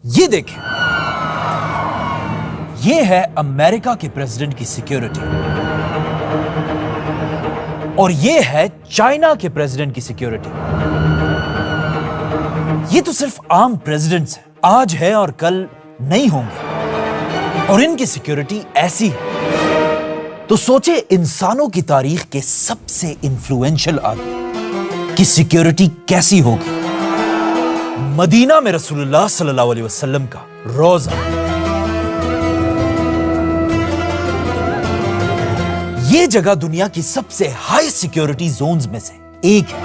یہ دیکھیں، یہ ہے امریکہ کے پریزیڈنٹ کی سیکیورٹی اور یہ ہے چائنا کے پریزیڈنٹ کی سیکیورٹی۔ یہ تو صرف عام پریزیڈنٹس ہیں، آج ہے اور کل نہیں ہوں گے، اور ان کی سیکیورٹی ایسی ہے تو سوچے انسانوں کی تاریخ کے سب سے انفلوئنشل آدمی کی سیکیورٹی کیسی ہوگی۔ مدینہ میں رسول اللہ صلی اللہ علیہ وسلم کا روزہ، یہ جگہ دنیا کی سب سے ہائی سیکیورٹی زونز میں سے ایک ہے۔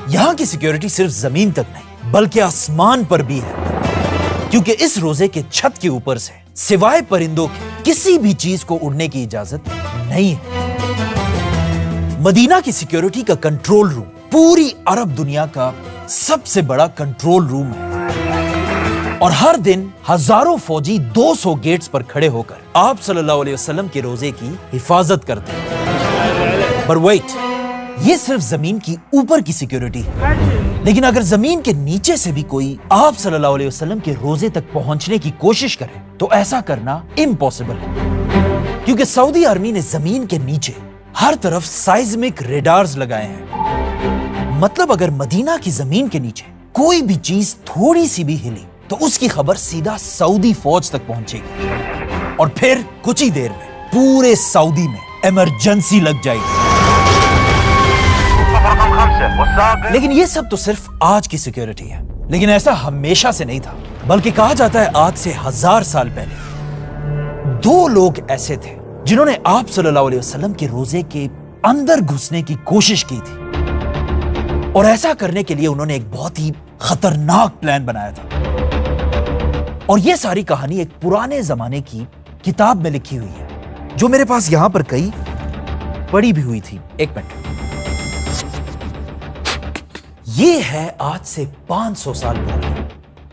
یہاں کی سیکیورٹی صرف زمین تک نہیں بلکہ آسمان پر بھی ہے، کیونکہ اس روزے کے چھت کے اوپر سے سوائے پرندوں کے کسی بھی چیز کو اڑنے کی اجازت نہیں ہے۔ مدینہ کی سیکیورٹی کا کنٹرول روم پوری عرب دنیا کا سب سے بڑا کنٹرول روم ہے، اور ہر دن ہزاروں فوجی 200 گیٹس پر کھڑے ہو کر آپ صلی اللہ علیہ وسلم کے روزے کی حفاظت کرتے ہیں۔ پر ویٹ، یہ صرف زمین کی اوپر کی سیکیورٹی ہے، لیکن اگر زمین کے نیچے سے بھی کوئی آپ صلی اللہ علیہ وسلم کے روزے تک پہنچنے کی کوشش کرے تو ایسا کرنا امپاسبل ہے، کیونکہ سعودی آرمی نے زمین کے نیچے ہر طرف سائزمک ریڈارز لگائے ہیں۔ مطلب اگر مدینہ کی زمین کے نیچے کوئی بھی چیز تھوڑی سی بھی ہلی تو اس کی خبر سیدھا سعودی فوج تک پہنچے گی، اور پھر کچھ ہی دیر میں پورے سعودی میں ایمرجنسی لگ جائے گی۔ لیکن یہ سب تو صرف آج کی سیکیورٹی ہے، لیکن ایسا ہمیشہ سے نہیں تھا، بلکہ کہا جاتا ہے آج سے 1000 سال پہلے 2 لوگ ایسے تھے جنہوں نے آپ صلی اللہ علیہ وسلم کے روزے کے اندر گھسنے کی کوشش کی تھی، اور ایسا کرنے کے لیے انہوں نے ایک بہت ہی خطرناک پلان بنایا تھا۔ اور یہ ساری کہانی ایک پرانے زمانے کی کتاب میں لکھی ہوئی ہے، جو میرے پاس یہاں پر کئی پڑھی بھی ہوئی تھی۔ ایک منٹ، یہ ہے آج سے 500 سال پہلے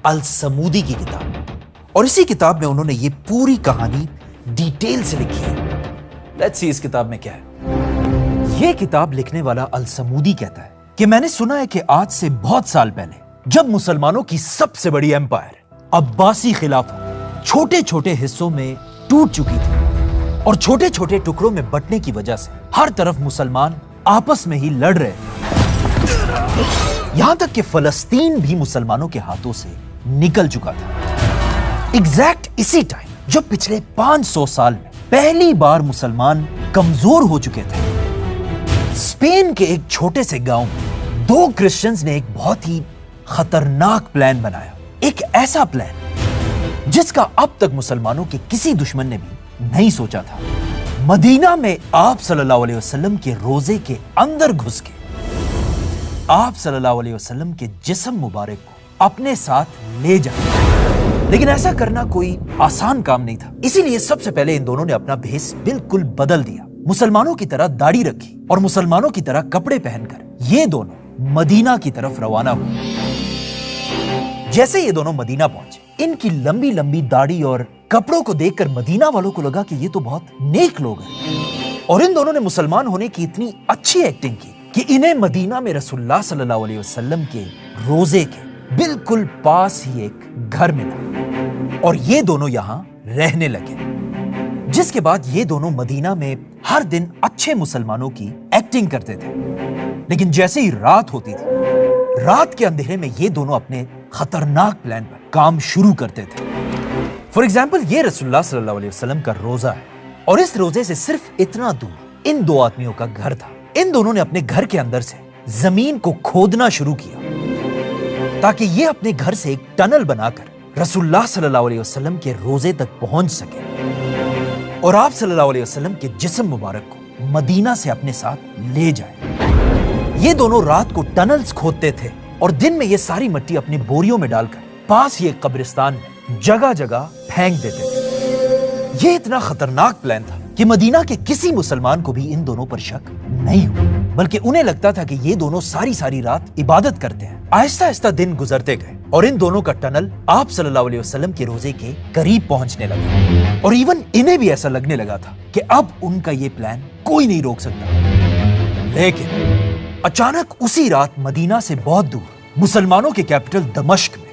السمودی کی کتاب، اور اسی کتاب میں انہوں نے یہ پوری کہانی ڈیٹیل سے لکھی ہے۔ لیٹس سی اس کتاب میں کیا ہے۔ یہ کتاب لکھنے والا السمودی کہتا ہے کہ میں نے سنا ہے کہ آج سے بہت سال پہلے جب مسلمانوں کی سب سے بڑی ایمپائر عباسی خلافت چھوٹے چھوٹے حصوں میں ٹوٹ چکی تھی، اور چھوٹے چھوٹے ٹکڑوں میں بٹنے کی وجہ سے ہر طرف مسلمان آپس میں ہی لڑ رہے تھے، یہاں تک کہ فلسطین بھی مسلمانوں کے ہاتھوں سے نکل چکا تھا۔ ایگزیکٹ اسی ٹائم جب پچھلے 500 سال میں پہلی بار مسلمان کمزور ہو چکے تھے، اسپین کے ایک چھوٹے سے گاؤں میں 2 کرسچنز نے ایک بہت ہی خطرناک پلان بنایا، ایک ایسا پلان جس کا اب تک مسلمانوں کے کسی دشمن نے بھی نہیں سوچا تھا۔ مدینہ میں آپ صلی اللہ علیہ وسلم کے روزے کے اندر گھس کے آپ صلی اللہ علیہ وسلم کے جسم مبارک کو اپنے ساتھ لے جائے، لیکن ایسا کرنا کوئی آسان کام نہیں تھا، اسی لیے سب سے پہلے ان دونوں نے اپنا بھیس بالکل بدل دیا، مسلمانوں کی طرح داڑھی رکھی اور مسلمانوں کی طرح کپڑے پہن کر یہ دونوں مدینہ کی طرف روانہ ہوئے۔ جیسے یہ دونوں مدینہ پہنچے، ان کی لمبی لمبی داڑھی اور کپڑوں کو دیکھ کر مدینہ والوں کو لگا کہ یہ تو بہت نیک لوگ ہیں، اور ان دونوں نے مسلمان ہونے کی اتنی اچھی ایکٹنگ کی کہ انہیں مدینہ میں رسول اللہ صلی اللہ علیہ وسلم کے روزے کے بالکل پاس ہی ایک گھر ملا، اور یہ دونوں یہاں رہنے لگے، جس کے بعد یہ دونوں مدینہ میں ہر دن اچھے مسلمانوں کی ایکٹنگ کرتے تھے، لیکن جیسے ہی رات ہوتی تھی، رات کے اندھیرے میں یہ دونوں اپنے خطرناک پلان پر کام شروع کرتے تھے۔ فار ایگزامپل، یہ رسول اللہ صلی اللہ علیہ وسلم کا روزہ ہے، اور اس روزے سے صرف اتنا دور ان 2 آدمیوں کا گھر تھا۔ ان دونوں نے اپنے گھر کے اندر سے زمین کو کھودنا شروع کیا تاکہ یہ اپنے گھر سے ایک ٹنل بنا کر رسول اللہ صلی اللہ علیہ وسلم کے روزے تک پہنچ سکے، اور آپ صلی اللہ علیہ وسلم کے جسم مبارک کو مدینہ سے اپنے ساتھ لے جائے۔ یہ دونوں رات کو ٹنلز کھودتے تھے اور دن میں یہ ساری مٹی اپنی بوریوں میں ڈال کر پاس ہی ایک قبرستان میں جگہ جگہ پھینک دیتے تھے۔ یہ اتنا خطرناک پلان تھا کہ مدینہ کے کسی مسلمان کو بھی ان دونوں پر شک نہیں ہوا، بلکہ انہیں لگتا تھا کہ یہ دونوں ساری رات عبادت کرتے ہیں۔ آہستہ آہستہ دن گزرتے گئے اور ان دونوں کا ٹنل آپ صلی اللہ علیہ وسلم کے روزے کے قریب پہنچنے لگا، اور ایون انہیں بھی ایسا لگنے لگا تھا کہ اب ان کا یہ پلان کوئی نہیں روک سکتا۔ لیکن اچانک اسی رات مدینہ سے بہت دور مسلمانوں کے کیپٹل دمشق میں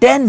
10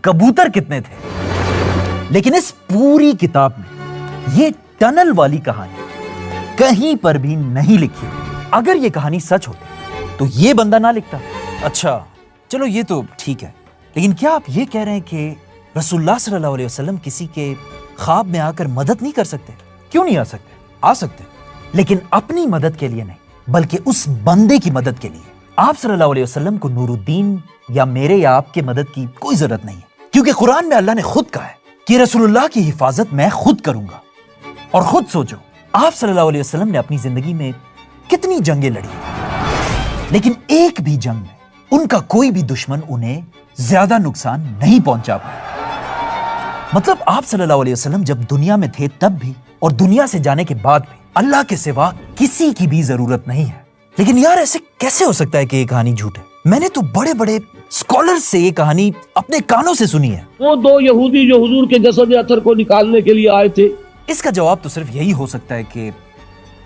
کبوتر کتنے تھے، لیکن اس پوری کتاب میں یہ ٹنل والی کہانی کہیں پر بھی نہیں لکھی۔ اگر یہ کہانی سچ ہوتی تو یہ بندہ نہ لکھتا۔ اچھا چلو یہ تو ٹھیک ہے، لیکن کیا آپ یہ کہہ رہے ہیں کہ رسول اللہ صلی اللہ علیہ وسلم کسی کے خواب میں آ کر مدد نہیں کر سکتے؟ کیوں نہیں آ سکتے؟ آ سکتے، لیکن اپنی مدد کے لیے نہیں، بلکہ اس بندے کی مدد کے لیے۔ آپ صلی اللہ علیہ وسلم کو نور الدین یا میرے یا آپ کے مدد کی کوئی ضرورت نہیں ہے، کیونکہ قرآن میں اللہ نے خود کہا ہے کہ رسول اللہ کی حفاظت میں خود کروں گا۔ اور خود سوچو، آپ صلی اللہ علیہ وسلم نے اپنی زندگی میں کتنی جنگیں لڑی، لیکن ایک بھی جنگ میں ان کا کوئی بھی دشمن انہیں زیادہ نقصان نہیں پہنچا پایا۔ مطلب آپ صلی اللہ علیہ وسلم جب دنیا میں تھے تب بھی اور دنیا سے جانے کے بعد بھی اللہ کے سوا کسی کی بھی ضرورت نہیں ہے۔ لیکن یار ایسے کیسے ہو سکتا ہے کہ یہ کہانی جھوٹ ہے؟ میں نے تو بڑے بڑے اسکالر سے یہ کہانی اپنے کانوں سے سنی ہے۔ وہ دو یہودی جو حضور کے جسد اطہر کو نکالنے کے لیے آئے تھے، اس کا جواب تو صرف یہی ہو سکتا ہے کہ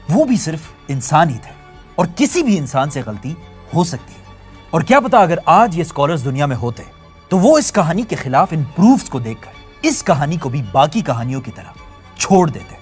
وہ بھی صرف انسان ہی تھے، اور کسی بھی انسان سے غلطی ہو سکتی ہے۔ اور کیا پتا اگر آج یہ اسکالرز دنیا میں ہوتے تو وہ اس کہانی کے خلاف ان پروفز کو دیکھ کر اس کہانی کو بھی باقی کہانیوں کی طرح چھوڑ دیتے۔